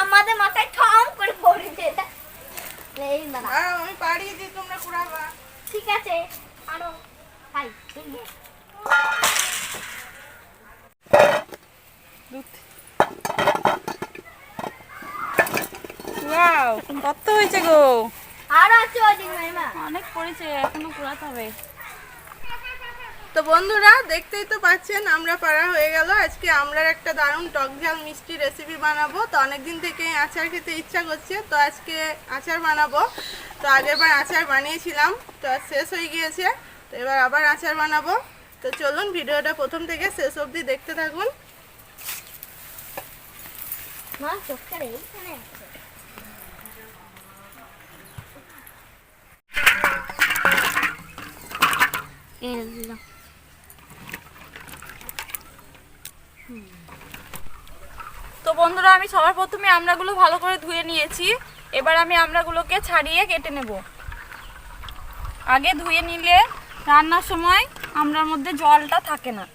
আমাদের মাথায় ঠম করে পড়ে যেত। আমি পাড়িয়ে দিই, তোমরা কুড়াবা। ঠিক আছে, আরো খাই। ওয়াও, কত হয়েছে গো? আর আছে ওদিন মাইমা অনেক পড়েছে, এখনো কুড়াতে হবে। তো বন্ধুরা, দেখতেই তো পাচ্ছেন আমরা পাড়া হয়ে গেল। আজকে আমরার একটা দারুণ টক ঝাল মিষ্টি রেসিপি বানাবো। তো অনেকদিন থেকেই আচার খেতে ইচ্ছা করছে, তো আজকে আচার বানাবো। তো আগেরবার আচার বানিয়েছিলাম, তো শেষ হয়ে গিয়েছে, তো এবার আবার আচার বানাবো। তো চলুন ভিডিওটা প্রথম থেকে শেষ অবধি দেখতে থাকুন। মা চোখটা এইখানে আছে। তো বন্ধুরা, আমি সবার প্রথমে আমড়াগুলো ভালো করে ধুয়ে নিয়েছি। এবার আমি আমড়াগুলোকে ছাড়িয়ে কেটে নেব। আগে ধুয়ে নিলে রান্নার সময় আমড়ার মধ্যে জলটা থাকে না।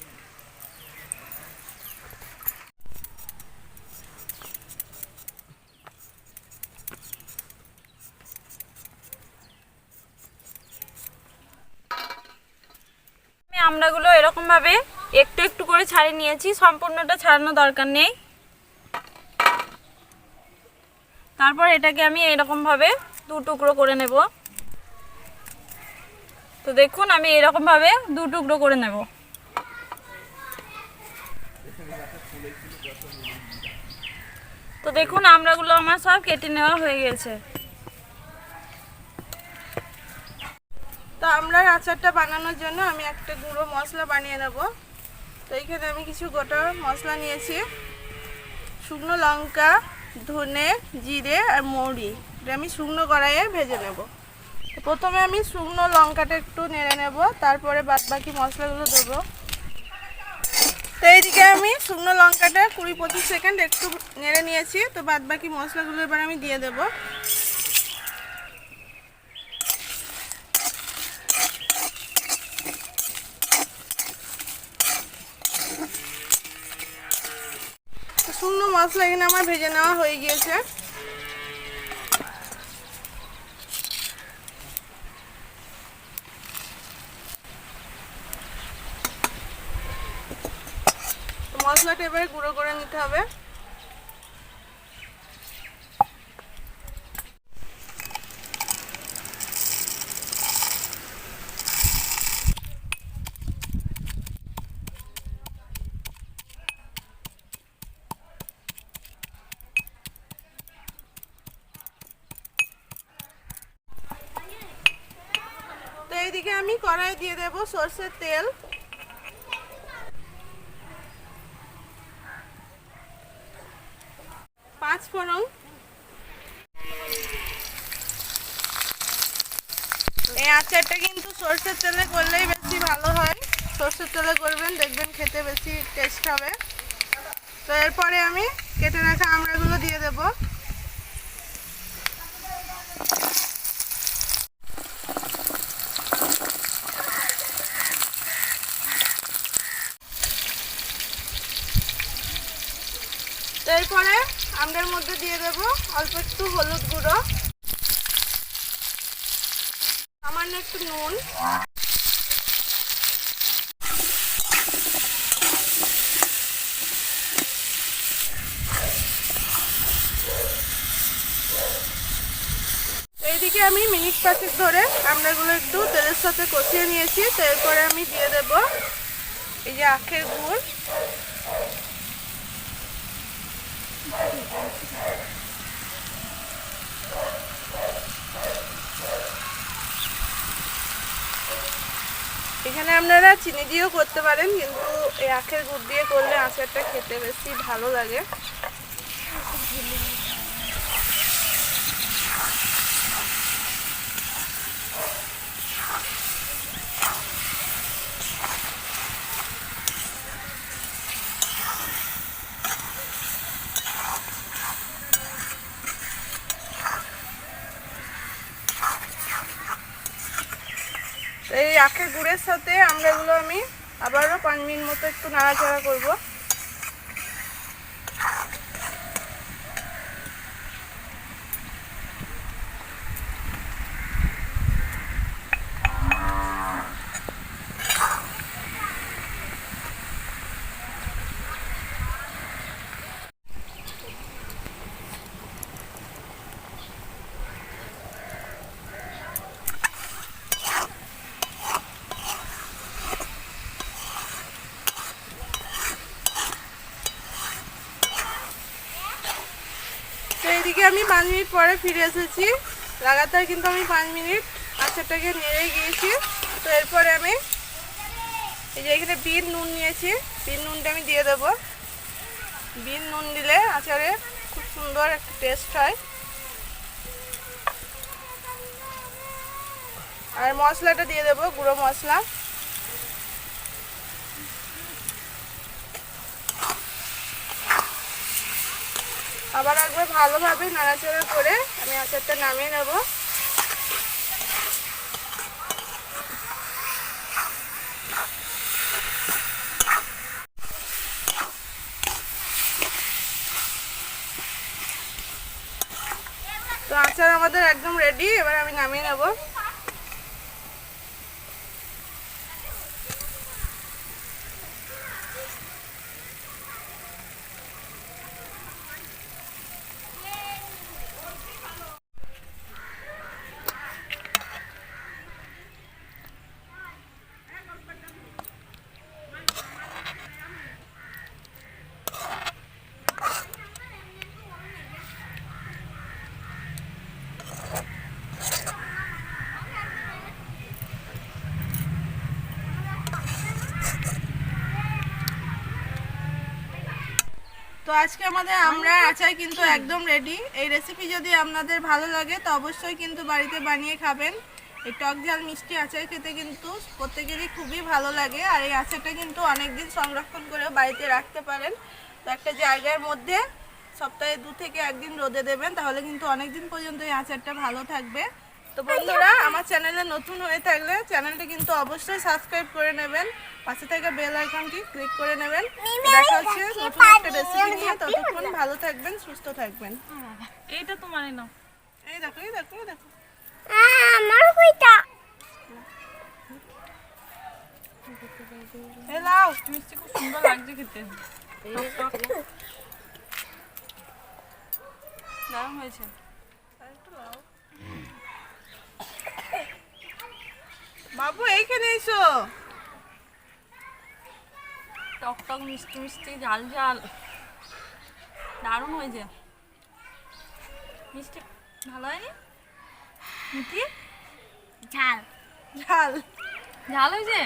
আমি আমড়াগুলো এরকম ভাবে একটু একটু করে ছাড়িয়ে নিয়েছি, সম্পূর্ণটা ছাড়ানো দরকার নেই। তারপর এটাকে আমি এরকম ভাবে দু টুকরো করে নেব। তো দেখুন, আমি এরকম ভাবে দু টুকরো করে নেব। তো দেখুন, আমড়াগুলো আমার সব কেটে নেওয়া হয়ে গেছে। তো আমড়ার আচারটা বানানোর জন্য আমি একটা গুঁড়ো মশলা বানিয়ে নেব। তো এইখানে আমি কিছু গোটা মশলা নিয়েছি, শুকনো লঙ্কা, ধনে, জিরে আর মৌরি। এটা আমি শুকনো কড়াইয়ে ভেজে নেব। প্রথমে আমি শুকনো লঙ্কাটা একটু নেড়ে নেব, তারপরে বাদবাকি মশলাগুলো দেবো। তো এইদিকে আমি শুকনো লঙ্কাটা 20-25 সেকেন্ড একটু নেড়ে নিয়েছি। তো বাদবাকি মশলাগুলো এবার আমি দিয়ে দেবো। শুকনো মশলা এখানে আমার ভেজে নেওয়া হয়ে গিয়েছে। মশলাটা এবারে গুঁড়ো করে নিতে হবে। তো এইদিকে আমি কড়াই দিয়ে দেব সরষের তেল। পাঁচফোড়ন। এই আচারটা কিন্তু সরষের তেলে করলেই বেশি ভালো হয়। সরষের তেলে করবেন, দেখবেন খেতে বেশি টেস্ট হবে। তো এরপরে আমি কেটে রাখা আমড়াগুলো দিয়ে দেব। এরপরে আমড়ার মধ্যে দিয়ে দেব অল্প একটু হলুদ গুঁড়ো, সামান্য একটু নুন, এইদিকে আমি মিনিট 5 ধরে আমড়াগুলো একটু তেলের সাথে কষিয়ে নিয়েছি। তো এরপরে আমি দিয়ে দেব এই যে আখের গুড়। এখানে আপনারা চিনি দিয়েও করতে পারেন, কিন্তু এই আখের গুড় দিয়ে করলে আচারটা খেতে বেশি ভালো লাগে। তো এই আখের গুড়ের সাথে আমরা এগুলো আমি আবারও 5 মিনিট মতো একটু নাড়াচাড়া করব। তো এইদিকে আমি 5 মিনিট পরে ফিরে এসেছি। লাগাতার কিন্তু আমি 5 মিনিট আচারটাকে নেড়ে গিয়েছি। তো এরপরে আমি এই যে এখানে বিট নুন নিয়েছি, বিট নুনটা আমি দিয়ে দেবো। বিট নুন দিলে আচারে খুব সুন্দর একটা টেস্ট হয়। আর মশলাটা দিয়ে দেবো, গুঁড়ো মশলা। আবার একবার ভালোভাবে নাড়াচাড়া করে আমি আচারটা নামিয়ে নেব। তো আচার আমাদের একদম রেডি, এবার আমি নামিয়ে নেব। তো আজকে আমাদের আমরা আচার কিন্তু একদম রেডি। এই রেসিপি যদি আপনাদের ভালো লাগে তো অবশ্যই কিন্তু বাড়িতে বানিয়ে খাবেন। এই টক ঝাল মিষ্টি আচার খেতে কিন্তু প্রত্যেকেরই খুবই ভালো লাগে। আর এই আচারটা কিন্তু অনেক দিন সংরক্ষণ করে বাড়িতে রাখতে পারেন। তো একটা জায়গার মধ্যে সপ্তাহে 2 থেকে 1 দিন রোদে দেবেন, তাহলে কিন্তু অনেক দিন পর্যন্ত এই আচারটা ভালো থাকবে। তো বন্ধুরা, আমার চ্যানেলে নতুন হয়ে থাকলে চ্যানেলটা কিন্তু অবশ্যই সাবস্ক্রাইব করে নেবেন, পাশে থাকা বেল আইকনটি ক্লিক করে নেবেন। দেখা হচ্ছে নতুন একটা রেসিপি নিয়ে। ততক্ষণ ভালো থাকবেন, সুস্থ থাকবেন। এইটা তো মানে না। এই দেখো, এই দেখো, এই দেখো। আমার কইটা হেলাও, মিষ্টি খুব সুন্দর লাগছে খেতে। দারুণ হয়েছে। বাবু এইখানে এসো। টক টক মিষ্টি মিষ্টি ঝাল ঝাল দারুণ হয়েছে। মিষ্টি ভালো হয়নি? মিষ্টি ঝাল ঝাল ঝাল হয়েছে।